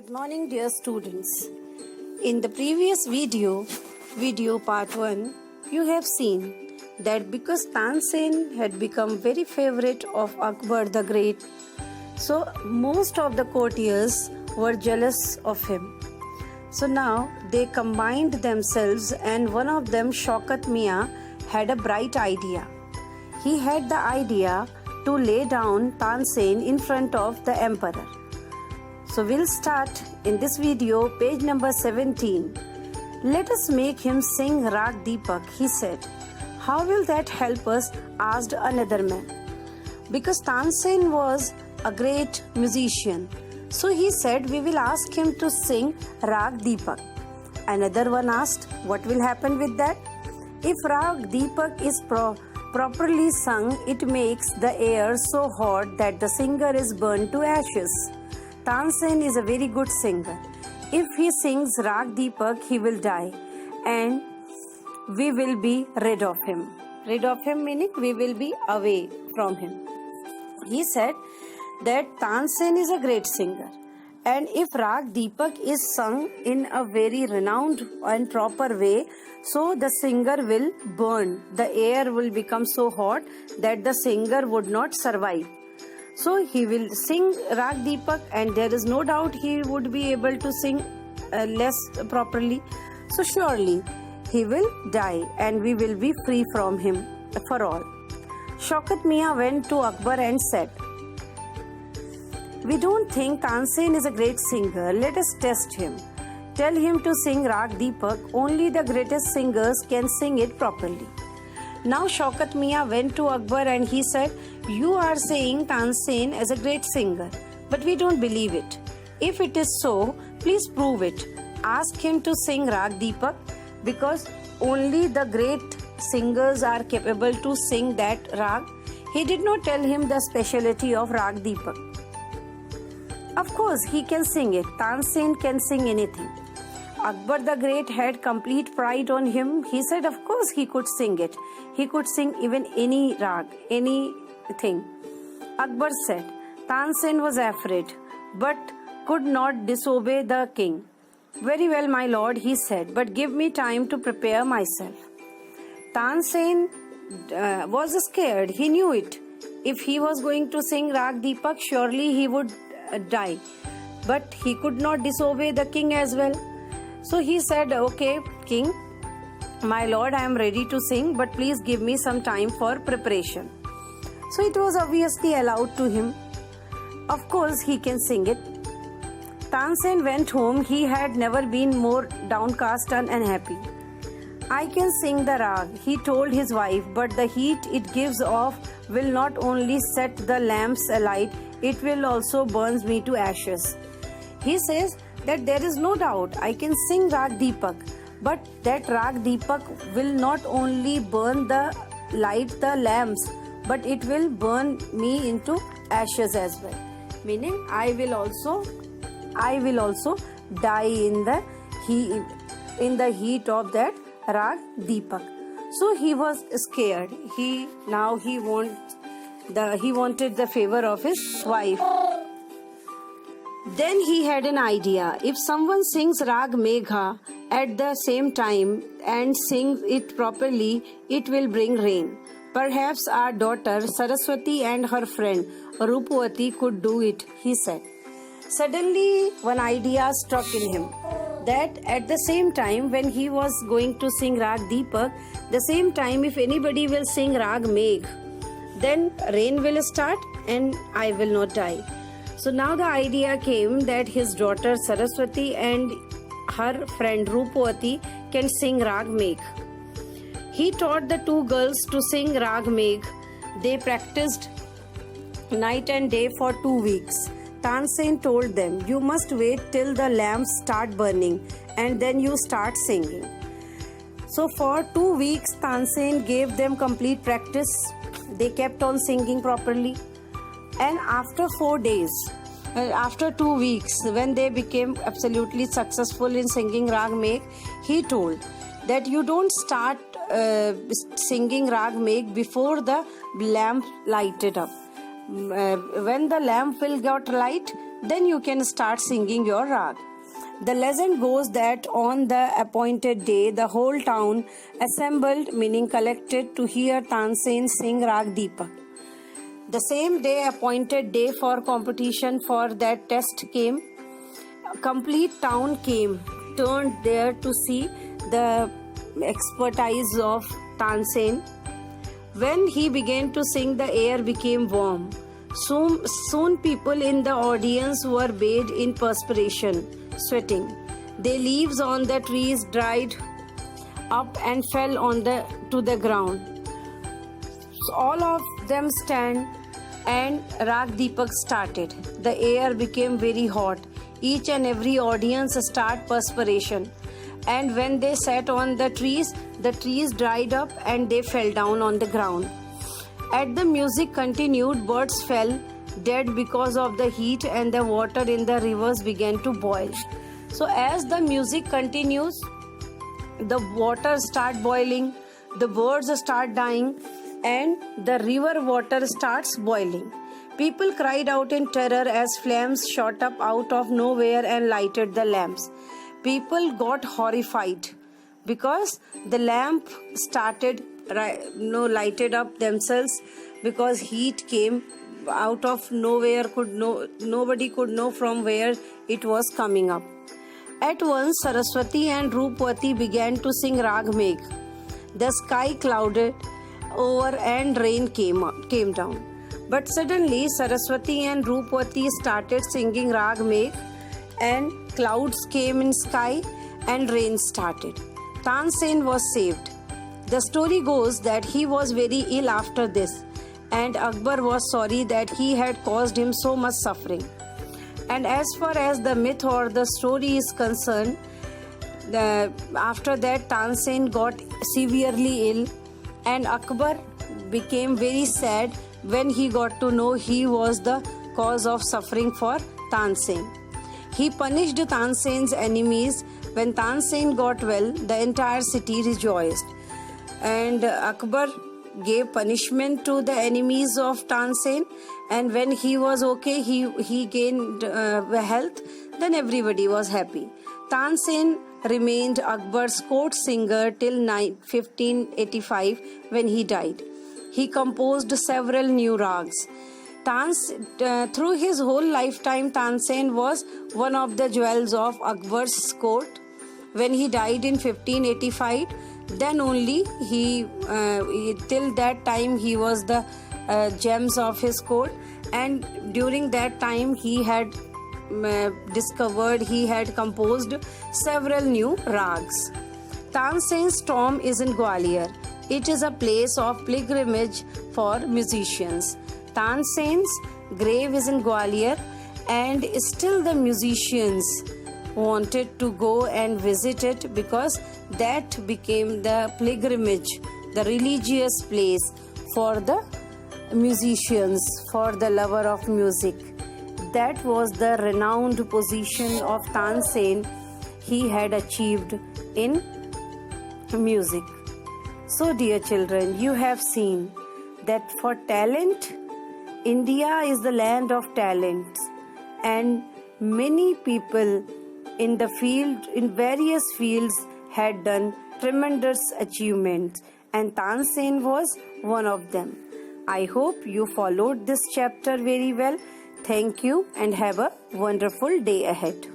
Good morning, dear students. In the previous video part 1, you have seen that because Tansen had become very favorite of Akbar the Great, so most of the courtiers were jealous of him. So now they combined themselves, and one of them, Shaukat Mia, had a bright idea. He had the idea to lay down Tansen in front of the emperor. So we'll start in this video, page number 17. Let us make him sing Rag Deepak, he said. How will that help us? Asked another man. Because Tansen was a great musician. So he said, we will ask him to sing Rag Deepak. Another one asked, what will happen with that? If Rag Deepak is properly sung, it makes the air so hot that the singer is burned to ashes. Tansen is a very good singer. If he sings Rag Deepak, he will die and we will be rid of him. Rid of him meaning we will be away from him. He said that Tansen is a great singer, and if Rag Deepak is sung in a very renowned and proper way, so the singer will burn. The air will become so hot that the singer would not survive. So he will sing Rag Deepak, and there is no doubt he would be able to sing less properly. So surely he will die and we will be free from him for all. Shaukat Mia went to Akbar and said, we don't think Tansen is a great singer. Let us test him. Tell him to sing Rag Deepak. Only the greatest singers can sing it properly. Now Shaukat Mia went to Akbar and he said, you are saying Tansen is a great singer, but we don't believe it. If it is so, please prove it. Ask him to sing Rag Deepak, because only the great singers are capable to sing that rag. He did not tell him the speciality of Rag Deepak. Of course, he can sing it. Tansen can sing anything. Akbar the Great had complete pride on him. He said, of course, he could sing it. He could sing even any rag, anything. Akbar said, Tansen was afraid, but could not disobey the king. Very well, my lord, he said, but give me time to prepare myself. Tansen was scared. He knew it. If he was going to sing Rag Deepak, surely he would die. But he could not disobey the king as well. So he said, okay, king, my lord, I am ready to sing, but please give me some time for preparation. So it was obviously allowed to him. Of course, he can sing it. Tansen went home. He had never been more downcast and unhappy. I can sing the rag, he told his wife, but the heat it gives off will not only set the lamps alight, it will also burn me to ashes. He says that there is no doubt I can sing Rag Deepak, but that Rag Deepak will not only burn the lamps, but it will burn me into ashes as well. Meaning I will also die in the heat of that Rag Deepak. So he was scared. He wanted the favor of his wife. Then he had an idea. If someone sings Rag Megha at the same time and sings it properly, it will bring rain. Perhaps our daughter Saraswati and her friend Rupavati could do it, he said. Suddenly one idea struck in him, that at the same time when he was going to sing Rag Deepak, the same time if anybody will sing Rag Megh, then rain will start and I will not die. So now the idea came that his daughter Saraswati and her friend Rupavati can sing Rag Megh. He taught the two girls to sing Rag Megh. They practiced night and day for 2 weeks. Tansen told them, you must wait till the lamps start burning and then you start singing. So for 2 weeks, Tansen gave them complete practice. They kept on singing properly. And after 4 days, after 2 weeks, when they became absolutely successful in singing Rag Megh, he told that you don't start singing Rag Megh before the lamp lighted up. When the lamp will get light, then you can start singing your rag. The legend goes that on the appointed day, the whole town assembled, meaning collected, to hear Tansen sing Rag Deepak. The same day, appointed day for competition for that test came. A complete town came, turned there to see the expertise of Tansen. When he began to sing, the air became warm. Soon people in the audience were bathed in perspiration, sweating. The leaves on the trees dried up and fell to the ground. So all of them stand and Rag Deepak started. The air became very hot. Each and every audience start perspiration. And when they sat on the trees dried up and they fell down on the ground. As the music continued, birds fell dead because of the heat and the water in the rivers began to boil. So as the music continues, the water start boiling, the birds start dying, and the river water starts boiling. People cried out in terror as flames shot up out of nowhere and lighted the lamps. People got horrified because the lamp started lighted up themselves because heat came out of nowhere. Nobody could know from where it was coming up. At once Saraswati and Roopwati began to sing Rag Megh. The sky clouded over and rain came down. But suddenly Saraswati and Roopwati started singing Rag Megh and clouds came in sky and rain started. Tansen was saved. The story goes that he was very ill after this, and Akbar was sorry that he had caused him so much suffering. And as far as the myth or the story is concerned, after that Tansen got severely ill, and Akbar became very sad when he got to know he was the cause of suffering for Tansen. He punished Tansen's enemies. When Tansen got well, the entire city rejoiced. And Akbar gave punishment to the enemies of Tansen, and when he was okay, he gained health, then everybody was happy. Tansen remained Akbar's court singer till 1585 when he died. He composed several new rags. Through his whole lifetime, Tansen was one of the jewels of Akbar's court. When he died in 1585, then only till that time he was the gems of his court, and during that time he had composed several new rags. Tansen's tomb is in Gwalior. It is a place of pilgrimage for musicians. Tansen's grave is in Gwalior, and still the musicians wanted to go and visit it because that became the pilgrimage, the religious place for the musicians, for the lover of music. That was the renowned position of Tansen he had achieved in music. So, dear children, you have seen that for talent, India is the land of talents, and many people in various fields had done tremendous achievements, and Tansen was one of them. I hope you followed this chapter very well. Thank you and have a wonderful day ahead.